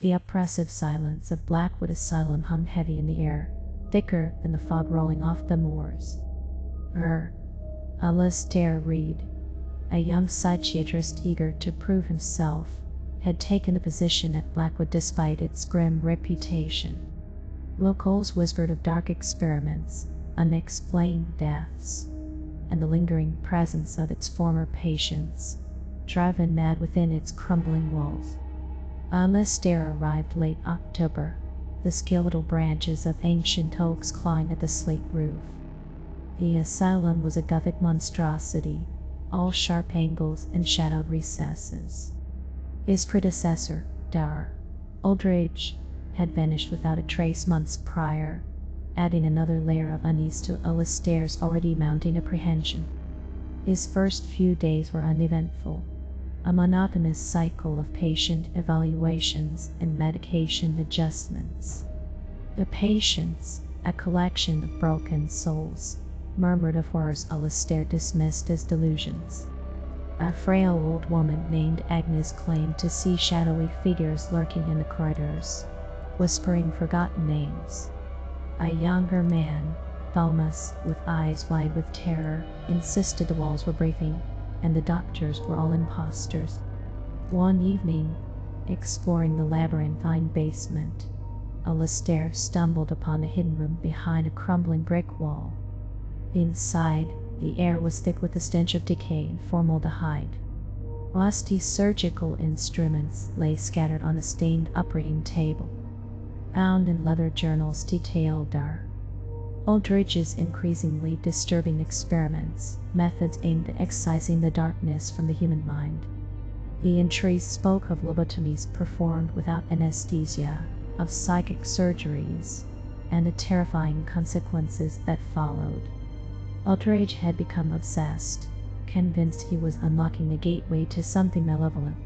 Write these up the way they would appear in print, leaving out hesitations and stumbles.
The oppressive silence of Blackwood Asylum hung heavy in the air, thicker than the fog rolling off the moors. Alistair Reed, a young psychiatrist eager to prove himself, had taken a position at Blackwood despite its grim reputation. Locals whispered of dark experiments, unexplained deaths, and the lingering presence of its former patients, driven mad within its crumbling walls. Alistair arrived late October, the skeletal branches of ancient oaks clawing at the slate roof. The asylum was a Gothic monstrosity, all sharp angles and shadowed recesses. His predecessor, Dar Aldridge, had vanished without a trace months prior, adding another layer of unease to Alistair's already mounting apprehension. His first few days were uneventful, a monotonous cycle of patient evaluations and medication adjustments. The patients, a collection of broken souls, murmured of horrors Alistair dismissed as delusions. A frail old woman named Agnes claimed to see shadowy figures lurking in the corridors, whispering forgotten names. A younger man, Thomas, with eyes wide with terror, insisted the walls were breathing, and the doctors were all imposters. One evening, exploring the labyrinthine basement, Alistair stumbled upon a hidden room behind a crumbling brick wall. Inside, the air was thick with the stench of decay and formaldehyde. Rusty surgical instruments lay scattered on a stained operating table. Bound in leather journals detailed Dar Aldridge's increasingly disturbing experiments, methods aimed at excising the darkness from the human mind. The entries spoke of lobotomies performed without anesthesia, of psychic surgeries, and the terrifying consequences that followed. Aldridge had become obsessed, convinced he was unlocking a gateway to something malevolent.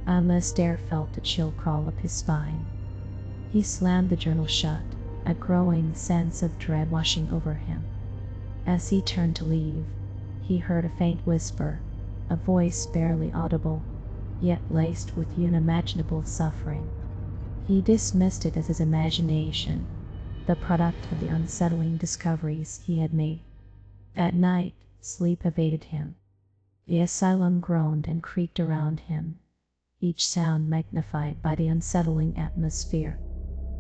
Alistair felt a chill crawl up his spine. He slammed the journal shut, a growing sense of dread washing over him. As he turned to leave, he heard a faint whisper, a voice barely audible, yet laced with unimaginable suffering. He dismissed it as his imagination, the product of the unsettling discoveries he had made. At night, sleep evaded him. The asylum groaned and creaked around him, each sound magnified by the unsettling atmosphere.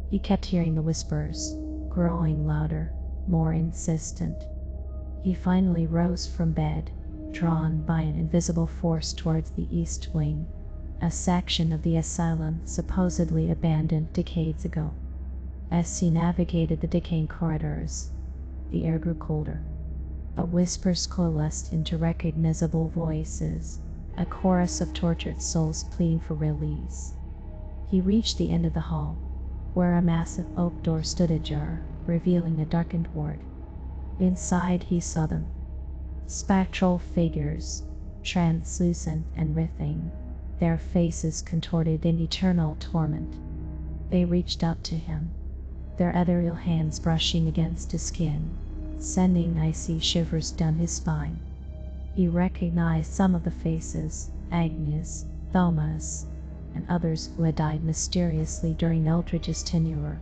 He kept hearing the whispers, growing louder, more insistent. He finally rose from bed, drawn by an invisible force towards the east wing, a section of the asylum supposedly abandoned decades ago. As he navigated the decaying corridors, the air grew colder. But whispers coalesced into recognizable voices, a chorus of tortured souls pleading for release. He reached the end of the hall, where a massive oak door stood ajar, revealing a darkened ward. Inside he saw them. Spectral figures, translucent and writhing, their faces contorted in eternal torment. They reached out to him, their ethereal hands brushing against his skin, sending icy shivers down his spine. He recognized some of the faces, Agnes, Thomas, and others who had died mysteriously during Aldridge's tenure.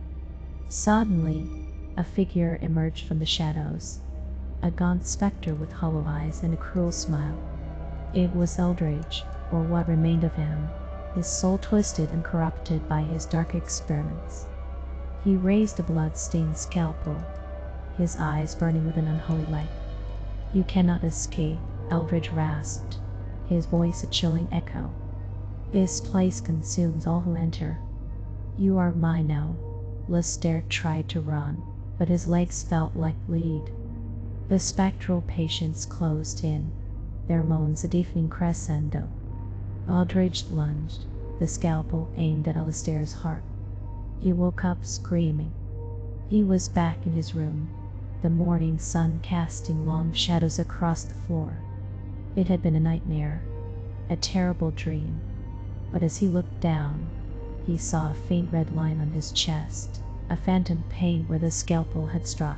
Suddenly, a figure emerged from the shadows, a gaunt specter with hollow eyes and a cruel smile. It was Aldridge, or what remained of him, his soul twisted and corrupted by his dark experiments. He raised a blood-stained scalpel, his eyes burning with an unholy light. "You cannot escape," Aldridge rasped, his voice a chilling echo. "This place consumes all who enter. You are mine now." Alistair tried to run, but his legs felt like lead. The spectral patients closed in, their moans a deafening crescendo. Aldridge lunged, the scalpel aimed at Alistair's heart. He woke up screaming. He was back in his room, the morning sun casting long shadows across the floor. It had been a nightmare, a terrible dream, but as he looked down, he saw a faint red line on his chest, a phantom pain where the scalpel had struck.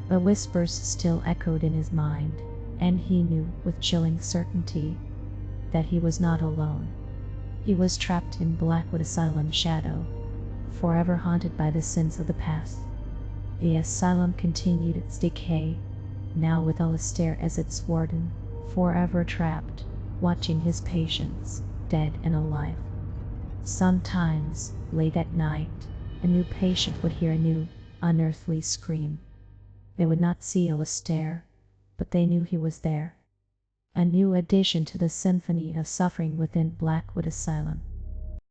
The whispers still echoed in his mind, and he knew with chilling certainty that he was not alone. He was trapped in Blackwood Asylum shadow, forever haunted by the sins of the past. The asylum continued its decay, now with Alistair as its warden, forever trapped, watching his patients, dead and alive. Sometimes, late at night, a new patient would hear a new, unearthly scream. They would not see Alistair, but they knew he was there. A new addition to the symphony of suffering within Blackwood Asylum.